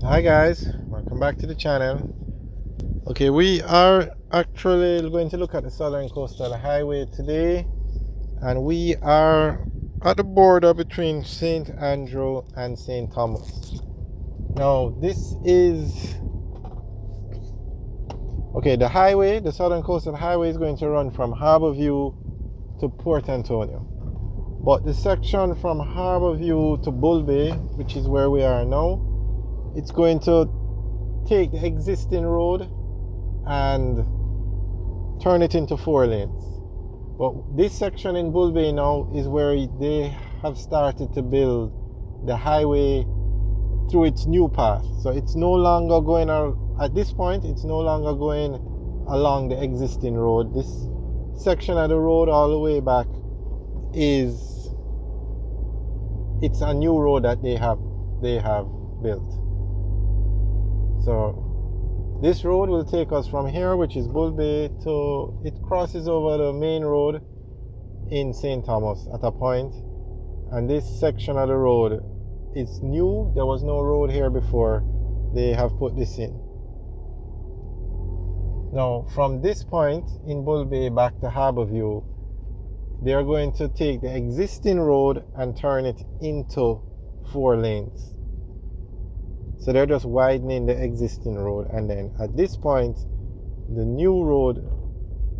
Hi guys, welcome back to the channel. Okay, we are actually going to look at the Southern Coastal Highway today, and we are at the border between St. Andrew and St. Thomas. Now, this is the highway. The Southern Coastal Highway is going to run from Harborview to Port Antonio, but the section from Harborview to Bull Bay, which is where we are now, it's going to take the existing road and turn it into 4 lanes. But this section in Bull Bay now is where they have started to build the highway through its new path. So it's no longer going at this point, it's no longer going along the existing road. This section of the road all the way back it's a new road that they have built. So this road will take us from here, which is Bull Bay, to it crosses over the main road in St. Thomas at a point. And this section of the road is new. There was no road here before. They have put this in. Now, from this point in Bull Bay back to Harborview, they are going to take the existing road and turn it into 4 lanes. So they're just widening the existing road, and then at this point the new road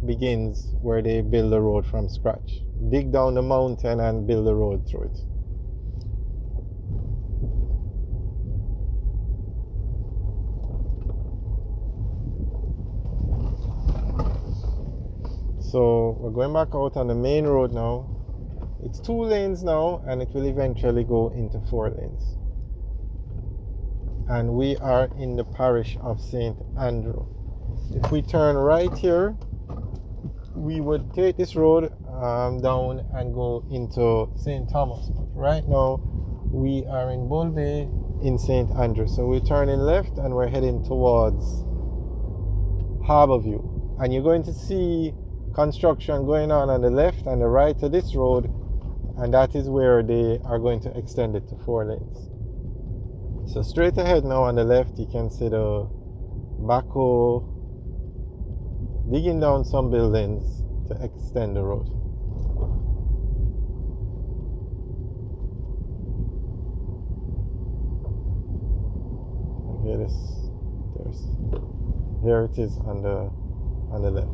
begins where they build the road from scratch. Dig down the mountain and build the road through it. So we're going back out on the main road now. It's 2 lanes now, and it will eventually go into 4 lanes. And we are in the parish of St. Andrew. If we turn right here, we would take this road down and go into St. Thomas. But right now, we are in Bull Bay in St. Andrew. So we're turning left and we're heading towards Harborview. And you're going to see construction going on the left and the right of this road, and that is where they are going to extend it to 4 lanes. So straight ahead now on the left, you can see the backhoe digging down some buildings to extend the road. Okay, here it is on the left.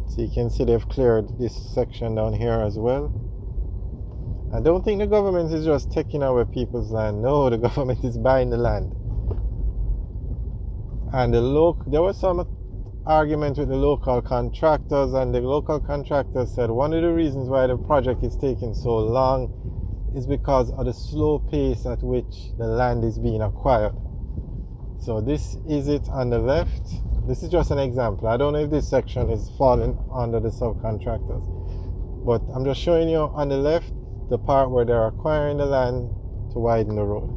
So you can see they've cleared this section down here as well. I don't think the government is just taking away people's land. No, the government is buying the land. And there was some argument with the local contractors, and the local contractors said one of the reasons why the project is taking so long is because of the slow pace at which the land is being acquired. So this is it on the left. This is just an example. I don't know if this section is falling under the subcontractors, but I'm just showing you on the left the part where they're acquiring the land to widen the road.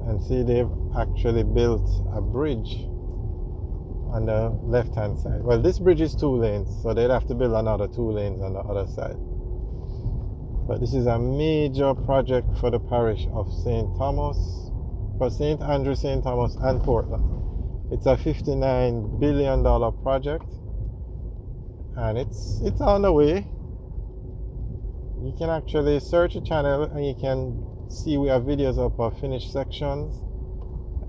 And see, they've actually built a bridge on the left hand side. Well, this bridge is 2 lanes, so they'd have to build another 2 lanes on the other side. But this is a major project for the parish of St. Thomas, for St. Andrew, St. Thomas, and Portland. It's a $59 billion project, and it's on the way. You can actually search the channel and you can see we have videos up of finished sections,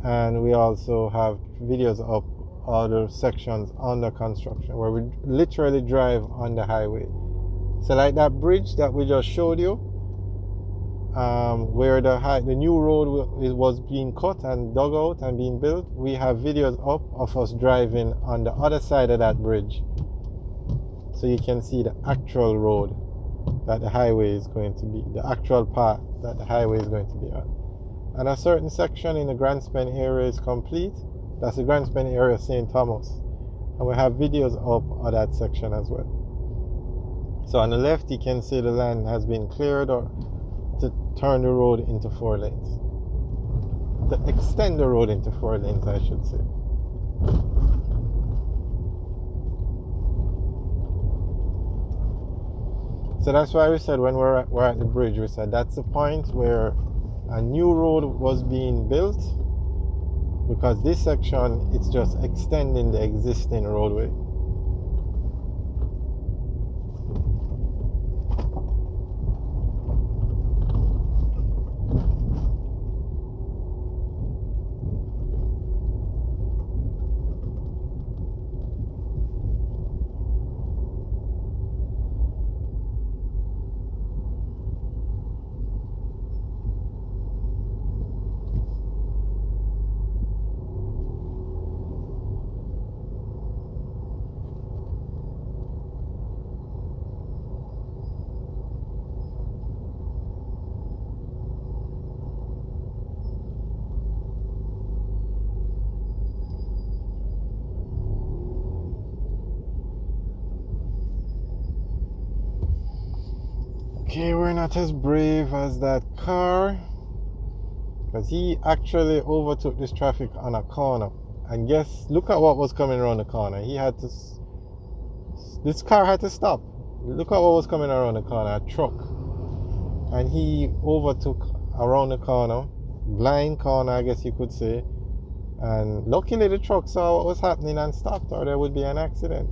and we also have videos of other sections under construction where we literally drive on the highway. So like that bridge that we just showed you, where the new road was being cut and dug out and being built, we have videos up of us driving on the other side of that bridge. So you can see the actual road that the highway is going to be, the actual path that the highway is going to be on. And a certain section in the Grand Span area is complete. That's the Grand Span area, St. Thomas. And we have videos up of that section as well. So on the left, you can see the land has been cleared, or to turn the road into 4 lanes. To extend the road into 4 lanes, I should say. So that's why we said when we're at the bridge, we said that's the point where a new road was being built, because this section, it's just extending the existing roadway. Okay, we're not as brave as that car, because he actually overtook this traffic on a corner. And guess, look at what was coming around the corner. This car had to stop. Look at what was coming around the corner, a truck. And he overtook around the corner, blind corner, I guess you could say. And luckily the truck saw what was happening and stopped, or there would be an accident.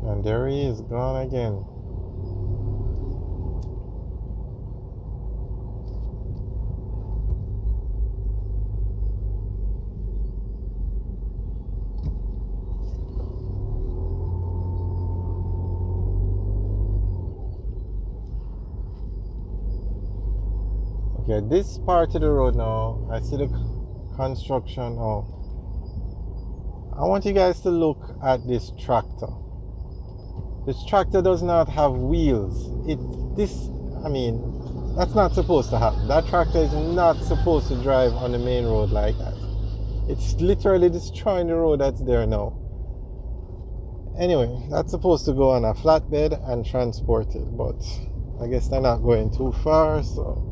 And there he is, gone again. Okay, this part of the road now, I see the construction. Oh, I want you guys to look at this tractor. This tractor does not have wheels. That's not supposed to happen. That tractor is not supposed to drive on the main road like that. It's literally destroying the road that's there now. Anyway, that's supposed to go on a flatbed and transport it, but I guess they're not going too far. So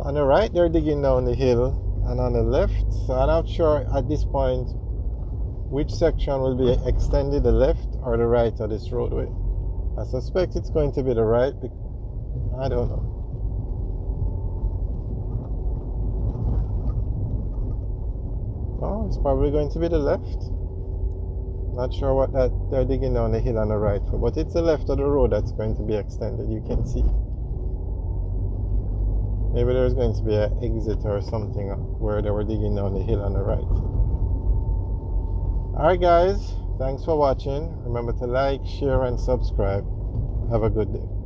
on the right, they're digging down the hill, and on the left, so I'm not sure at this point which section will be extended, the left or the right of this roadway. I suspect it's going to be the right. I don't know. Oh, it's probably going to be the left. Not sure what that they're digging down the hill on the right for, but it's the left of the road that's going to be extended. You can see. Maybe there's going to be an exit or something where they were digging down the hill on the right. Alright guys, thanks for watching. Remember to like, share and subscribe. Have a good day.